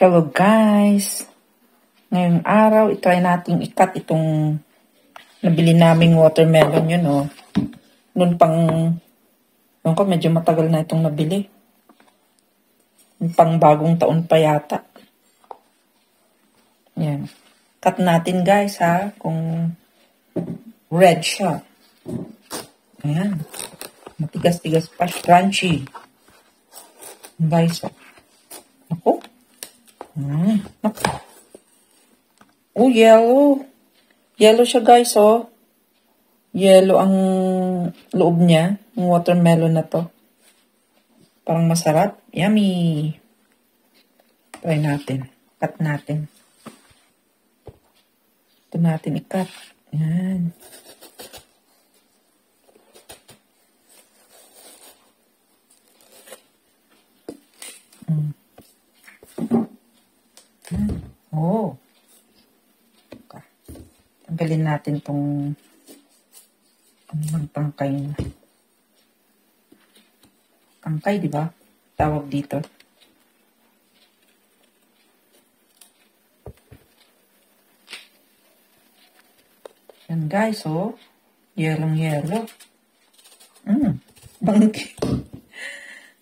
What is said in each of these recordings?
Hello guys! Ngayong araw, itry natin ikat itong nabili naming watermelon yun oh. Noon ko medyo matagal na itong nabili. Pang bagong taon pa yata. Yan. Cut natin guys ha, kung red siya. Ayan. Matigas-tigas pa, crunchy. Guys, ako. Oh, yellow. Yellow siya guys, oh. Yellow ang loob niya. Yung watermelon na to. Parang masarap. Yummy. Try natin. Cut natin. Ito natin i-cut. Yan. Oh. Tanggalin natin tong magtangkay na. Tangkay, di ba? Tawag dito. Yan guys, oh. Yellow. Bangki.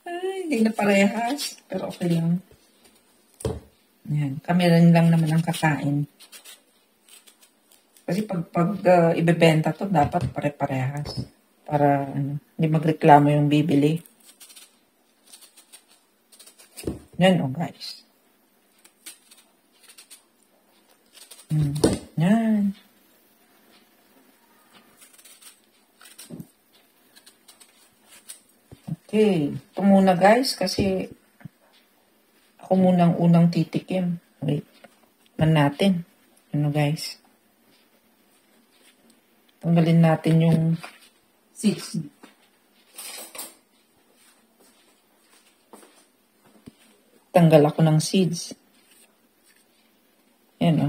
Ay, hindi na parehas. Pero okay lang. Yan. Kami rin lang naman ang kakain. Kasi pag ibebenta to, dapat pare-parehas. Para hindi magreklamo yung bibili. Yan oh guys. Yan. Okay. Ito muna guys kasi ako munang unang titikim. Wait. Man natin. Ano guys? Tanggalin natin yung seeds. Tanggal ako ng seeds. Yan o.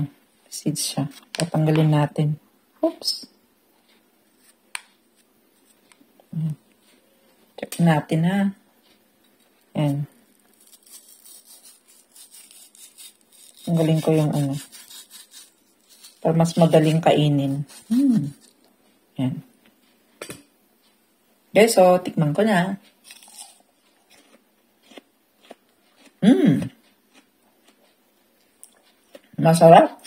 Seeds siya. Tatanggalin natin. Oops. Check natin ha. Yan. Tanggalin ko yung para mas madaling kainin. Yan. Okay, so, tikman ko na. Masarap.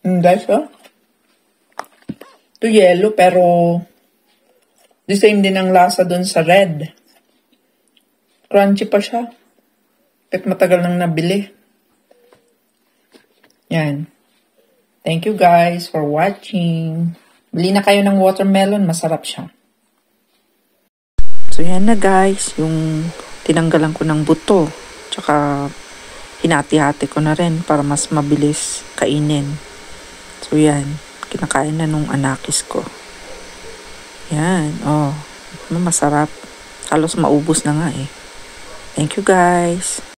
Guys, oh. Ito yellow, pero the same din ang lasa dun sa red. Crunchy pa siya. Kahit matagal nang nabili. Yan. Thank you guys for watching. Bili na kayo ng watermelon. Masarap siya. So yan na guys. Yung tinanggalan ko ng buto. Tsaka hinati-hati ko na rin para mas mabilis kainin. So yan. Kinakain na nung anakis ko. Yan. Oh. Masarap. Halos maubos na nga eh. Thank you guys.